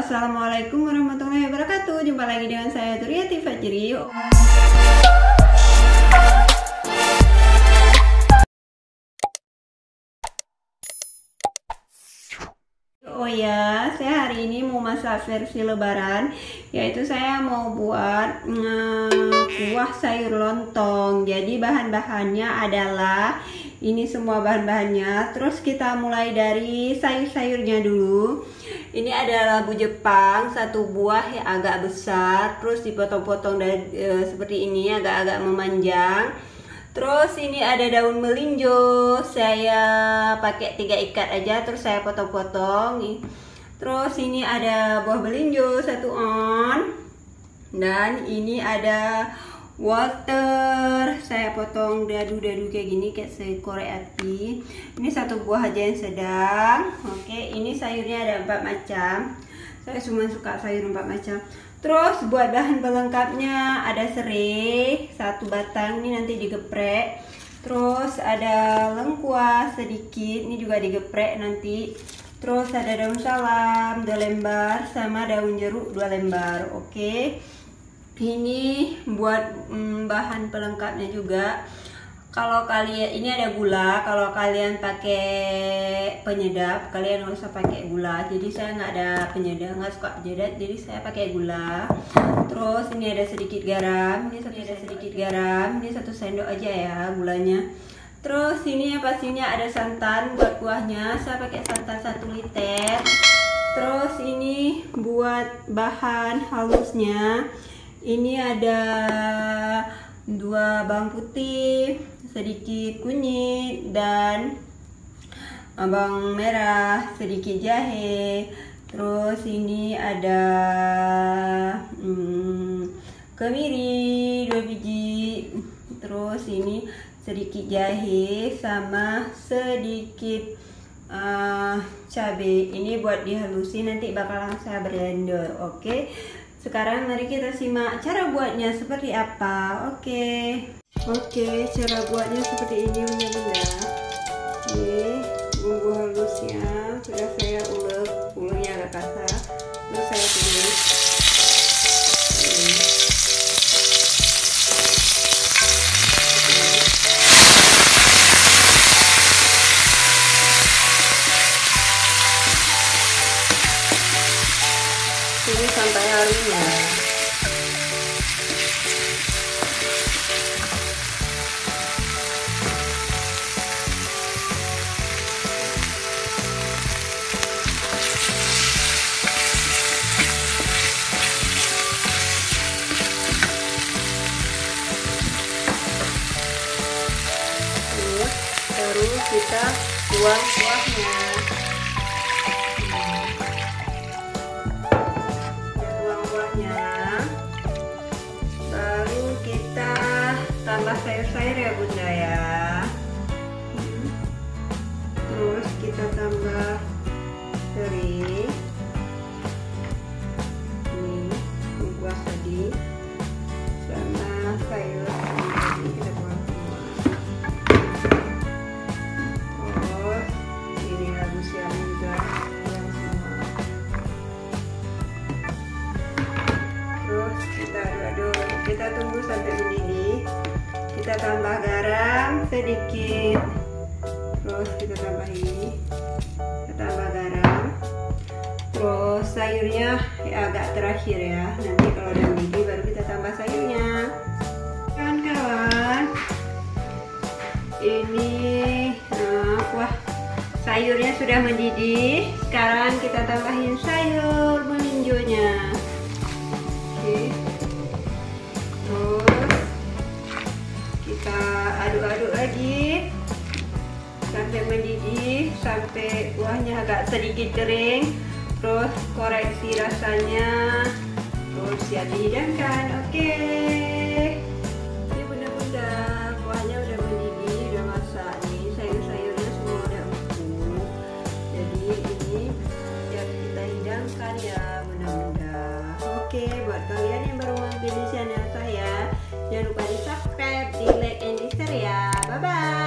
Assalamualaikum warahmatullahi wabarakatuh. Jumpa lagi dengan saya Turiati Fajri. Oh ya, saya hari ini mau masak versi lebaran, yaitu saya mau buat kuah sayur lontong. Jadi bahan-bahannya adalah ini semua bahan-bahannya. Terus kita mulai dari sayur-sayurnya dulu. Ini ada labu Jepang, satu buah yang agak besar, terus dipotong-potong dari seperti ini, agak-agak memanjang. Terus ini ada daun melinjo, saya pakai 3 ikat aja, terus saya potong-potong. Terus ini ada buah melinjo 1 on, dan ini ada water, saya potong dadu-dadu kayak gini, kayak sekorek api. Ini 1 buah aja yang sedang. Oke, ini sayurnya ada 4 macam. Saya cuma suka sayur 4 macam. Terus buat bahan pelengkapnya ada serai 1 batang, ini nanti digeprek. Terus ada lengkuas sedikit, ini juga digeprek nanti. Terus ada daun salam 2 lembar sama daun jeruk 2 lembar. Oke. Ini buat bahan pelengkapnya juga. Kalau kalian, ini ada gula. Kalau kalian pakai penyedap, kalian nggak usah pakai gula. Jadi saya nggak ada penyedap, nggak suka penyedap, jadi saya pakai gula. Terus ini ada sedikit garam, ini sedikit garam, ini 1 sendok aja ya gulanya. Terus ini yang pastinya ada santan buat kuahnya. Saya pakai santan 1 liter. Terus ini buat bahan halusnya. Ini ada 2 bawang putih, sedikit kunyit, dan bawang merah, sedikit jahe. Terus ini ada kemiri 2 biji. Terus ini sedikit jahe sama sedikit cabai. Ini buat dihalusin, nanti bakalan saya blender. Oke. Sekarang mari kita simak cara buatnya seperti apa. Oke, cara buatnya seperti ini bunda-bunda. Ini bumbu halusnya sudah saya uleknya agak kasar. Terus saya tumis. Ini sampai halusnya. Terus kita buang kuahnya. Lalu kita tambah sayur-sayur ya bunda ya. Terus kita tambah serai, ini lengkuas tadi, sama sayur tadi kita buang semua. Terus ini labu siam juga buang semua. Terus kita aduk-aduk, kita tunggu sampai mendidih. Kita tambah garam sedikit. Terus kita tambah ini, kita tambah garam. Terus sayurnya ya agak terakhir ya. Nanti kalau udah mendidih baru kita tambah sayurnya. Kawan-kawan, ini wah, sayurnya sudah mendidih. Sekarang kita tambahin sayur melinjonya. Oke. Terus kita aduk-aduk lagi sampai mendidih, sampai kuahnya agak sedikit kering. Terus koreksi rasanya, terus siap dihidangkan. Oke. Ini bunda-bunda, kuahnya udah mendidih, udah masak nih, sayur-sayurnya semua udah empuk. Jadi ini siap kita hidangkan ya bunda-bunda. Oke, buat kalian yang baru mampir di channel saya, jangan lupa di subscribe, di like, and di share ya. Bye bye.